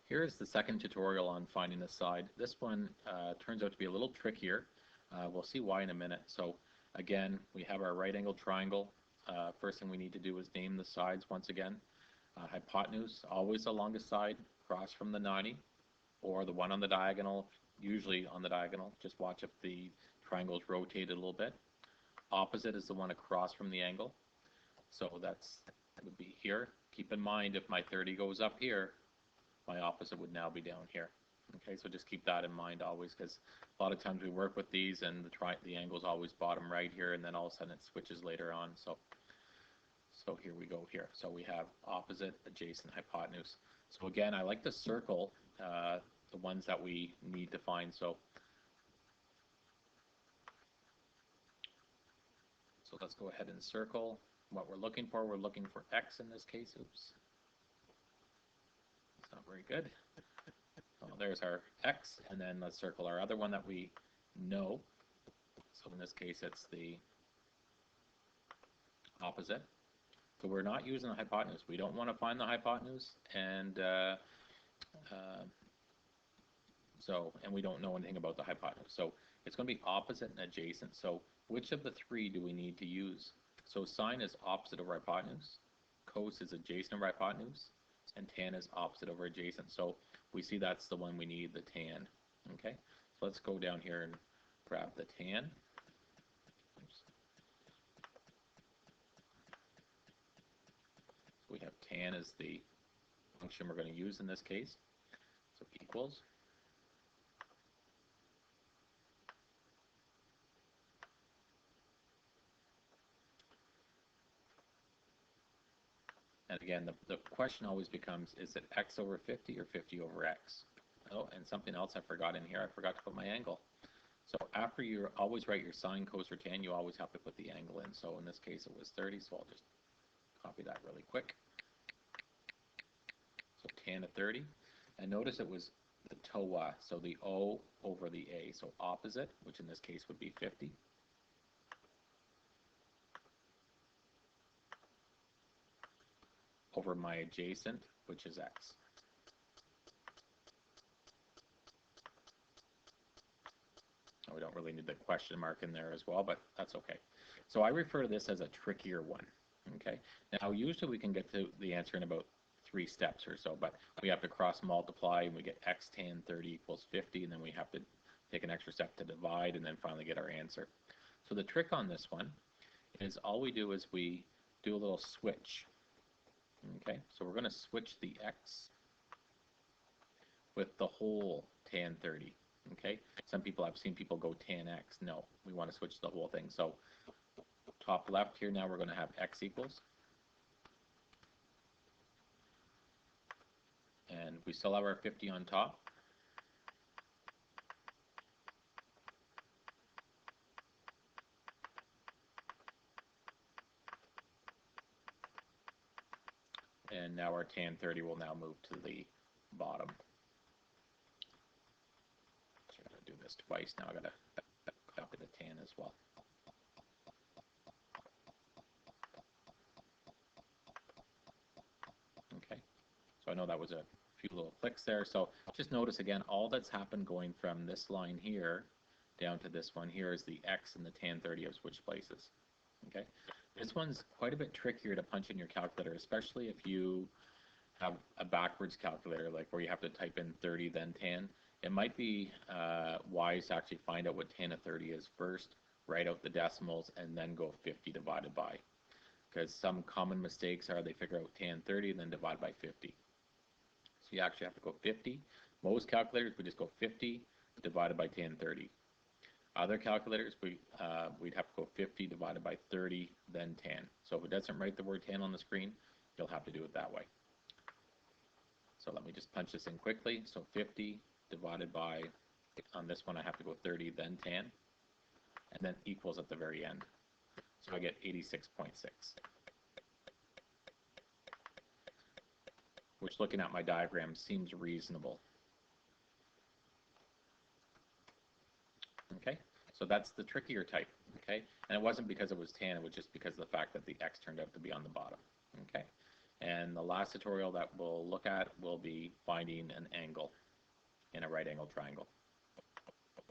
Here is the second tutorial on finding the side. This one turns out to be a little trickier. We'll see why in a minute. So again, we have our right angle triangle. First thing we need to do is name the sides once again. Hypotenuse, always the longest side, across from the 90, or the one on the diagonal, usually on the diagonal. Just watch if the triangle is rotated a little bit. Opposite is the one across from the angle. So that would be here. Keep in mind, if my 30 goes up here, my opposite would now be down here. Okay, so just keep that in mind always, because a lot of times we work with these and the angle is always bottom right here, and then all of a sudden it switches later on. So here we go here. So we have opposite, adjacent, hypotenuse. So again, I like to circle the ones that we need to find. So let's go ahead and circle what we're looking for. We're looking for x in this case. Oops. Not very good. Oh, there's our x, and then let's circle our other one that we know. So in this case, it's the opposite. So we're not using the hypotenuse. We don't want to find the hypotenuse, and we don't know anything about the hypotenuse. So it's going to be opposite and adjacent. So which of the three do we need to use? So sine is opposite over hypotenuse, cos is adjacent over hypotenuse, and tan is opposite over adjacent. So we see that's the one we need, the tan. Okay, so let's go down here and grab the tan. Oops. So we have tan as the function we're going to use in this case. So equals. And again, the question always becomes, is it x over 50 or 50 over x? Oh, and something else I forgot in here, I forgot to put my angle. So after you always write your sine, cos, or tan, you always have to put the angle in. So in this case it was 30, so I'll just copy that really quick. So tan of 30. And notice it was the TOA, so the O over the A. So opposite, which in this case would be 50. Over my adjacent, which is x. We don't really need the question mark in there as well, but that's okay. So I refer to this as a trickier one. Okay. Now usually we can get to the answer in about 3 steps or so, but we have to cross multiply and we get x tan 30 equals 50, and then we have to take an extra step to divide and then finally get our answer. So the trick on this one is all we do is we do a little switch. Okay, so we're going to switch the x with the whole tan 30. Okay, I've seen people go tan x. No, we want to switch the whole thing. So top left here, now we're going to have x equals. And we still have our 50 on top. And now our tan 30 will now move to the bottom. So I'm going to do this twice. Now I've got to copy the tan as well. Okay, so I know that was a few little clicks there. So just notice again, all that's happened going from this line here down to this one here is the x and the tan 30 have switched places. Okay, this one's quite a bit trickier to punch in your calculator, especially if you have a backwards calculator, like where you have to type in 30 then tan. It might be wise to actually find out what tan of 30 is first, write out the decimals, and then go 50 divided by. Because some common mistakes are they figure out tan 30 and then divide by 50. So you actually have to go 50. Most calculators would just go 50 divided by tan 30. Other calculators, we'd have to go 50 divided by 30, then tan. So if it doesn't write the word tan on the screen, you'll have to do it that way. So let me just punch this in quickly. So 50 divided by, on this one I have to go 30, then tan, and then equals at the very end. So I get 86.6. Which, looking at my diagram, seems reasonable. Okay, so that's the trickier type. Okay, and it wasn't because it was tan, it was just because of the fact that the x turned out to be on the bottom. Okay, And the last tutorial that we'll look at will be finding an angle in a right angle triangle.